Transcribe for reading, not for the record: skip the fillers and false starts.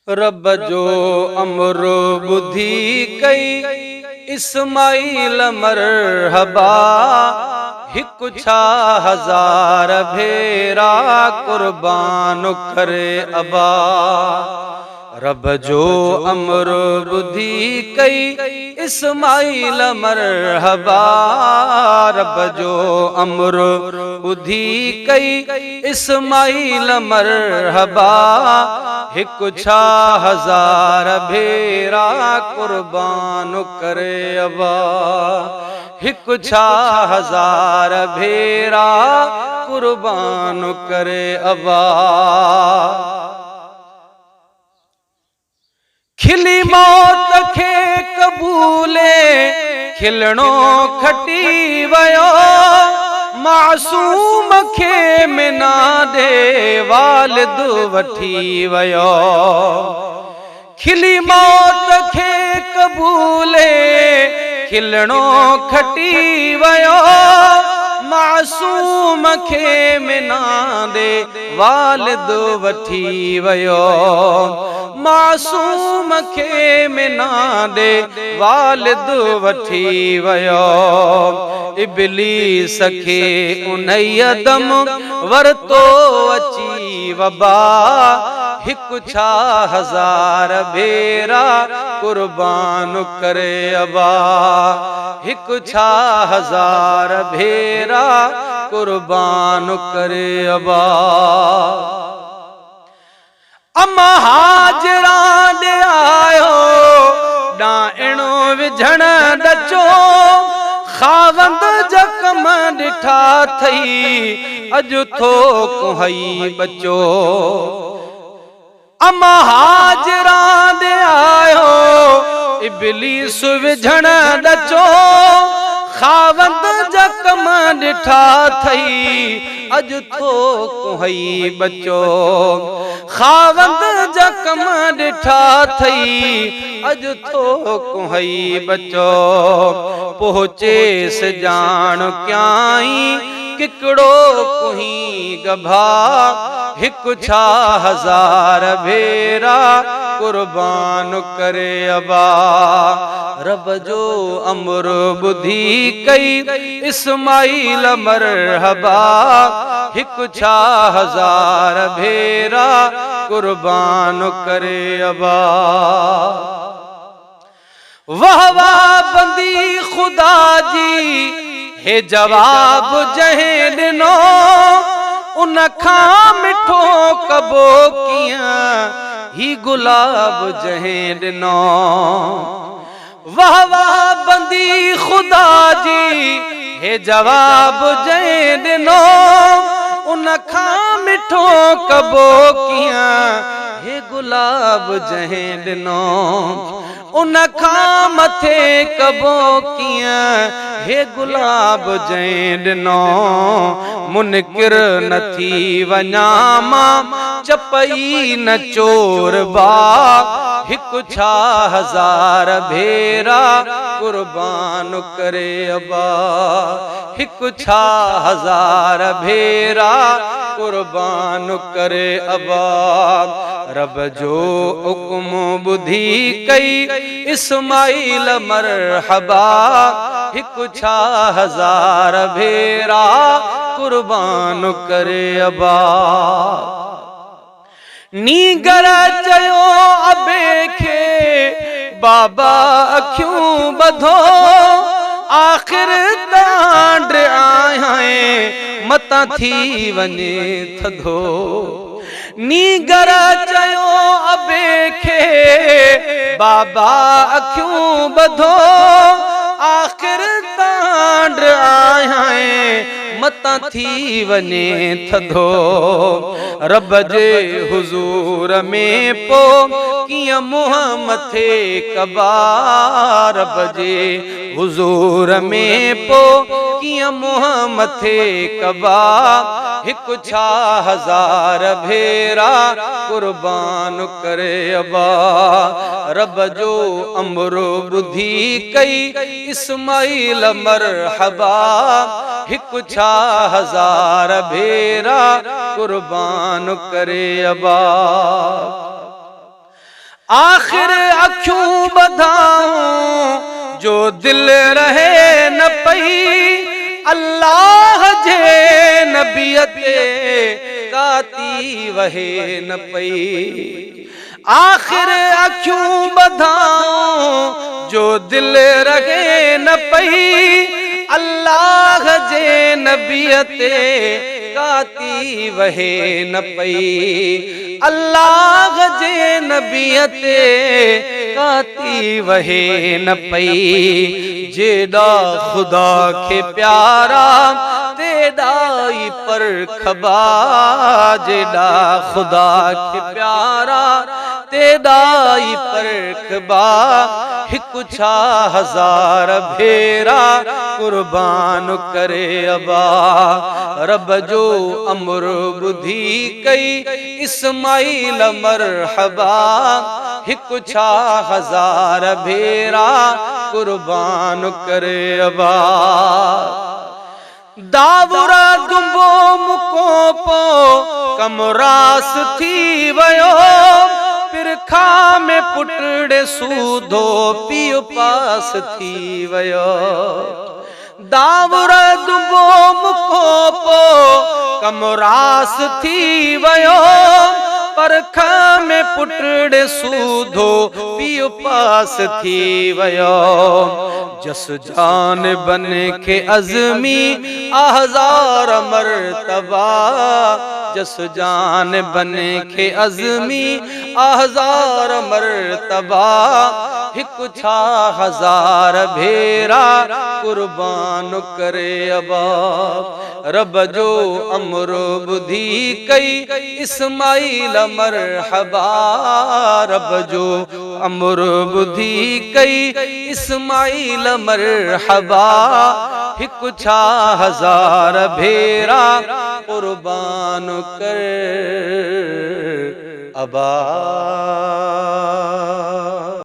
रब जो अमर बुद्धि कई इस्माइल मरहबा हिकु छा हजार भेरा कुर्बान करे अबा। रब जो अमर बुद्धि कई इस्माइल मरहबा। रब जो अमर बुद्धि कई इस्माइल मरहबा हिकु छा हजार भेरा कुर्बान करे अबा। हिकु छा हजार भेरा कुर्बान करे अबा। खिली मौत खे कबूले खिलणो खटी वयो। मासूम खे मिना दे वालिद वठी वयो। खिली मौत खे कबूले खिलणो खटी वयो। मासूम खे मिना दे वालिद वठी वयो। मासूम खे मिना दे वालिद वठी वयो। इब्लीस खे उन्हीअ दम वरतो अची वबा। हिकु छा हजार भेरा कुर्बान करे अबा। हिकु छा हजार भेरा कुर्बान करे अबा। अम्मा हाजरा दे आयो डाइणो विझण डचो। खावंद जकम डिठा थई अज थोक हई बचो। अम्मा हाजरा दे आयो इब्लीस विझण डचो। खावंद जकम डिठा थई अज थोक हई बचो। खावंद जकम डिठा थई अज थोक हई बचो। पहुचेस जान क्याई किकड़ो कुही गभा। हिकु छा हजार भेरा कुर्बान करे अबा। रब जो अमर बुद्धि कई इस्माइल मरहबा। हिकु छा हजार भेरा कुर्बान करे अबा। वाह वाह बंदी खुदा जी हे जवाब जहे दिनो। उन खां मिठो कबो कियां ही गुलाब जहे दिनो। वाह वाह बंदी खुदा जी हे जवाब जहे दिनो। उन खां मिठो कबो कियां हे गुलाब जहे दिनो। उन खां मथे कबो कियां हे गुलाब जहे दिनो। मुनकिर न थी वञा मां चपई न चोर बा। हिकु छा हजार भेरा कुर्बान करे अबा। हिकु छा हजार भेरा कुर्बान करे अबा। रब जो हुक्म बुधी कई इस्माइल मरहबा। हिकु छा हजार भेरा कुर्बान करे अबा। नीगर चयो अबे खे बाबा अखियूं बधो। आखिर तांड आया मता थी वञे थधो। नीगर चयो अबे खे बाबा अखियूं बधो। आखिर तांड आया मता थी वञे थधो। रब जे हुजूर में पो कियां मुंहं मथे कबा। रब जे हुजूर में पो कियां मुंहं मथे कबा। हिकु छा हजार भेरा कुर्बान करे अबा। रब जो अमर बुद्धि कई इस्माइल मरहबा। हिकु छा हजार भेरा कुर्बान करे अबा। आखिर अखियूं बधाऊं जो दिल रहे न पई अल्लाह जे नबियत काती वहे न पई। आखिर अखियूं बधाऊं जो दिल रहे न पई अल्लाह जे नबियत काती वहे न पई। अल्लाह जे नबियत काती वहे न पई। जेड़ा खुदा के प्यारा तेड़ा ही परखबा। जेड़ा खुदा के प्यारा तेड़ा ही परखबा। हिकु छा हजार भेरा कुर्बान करे अबा। रब जो अमर बुधी कई इस्माइल मरहबा। हिकु छा हजार भेरा कुर्बान करे अबा। दावुरा दुंबो मुको पो कमरास थी वयो। पिरखा में पुटड़े सूधो पियो पास थी वयो। दावुरा दुंबो मुको पो कमरास थी वयो। परखा में पुटड़े सूधो पियो पास थी वयो। जस जान बन के अज़मी हजार मरतबा। जस जान बन के अज़मी हजार मरतबा। हिकु छा हजार भेरा कुर्बान करे अबा। रब जो अमर बुधी कई इस्माइल मरहबा। रब जो अमर बुधी कई इस्माइल मरहबा। हिकु छा हजार भेरा कुर्बान कर अबा।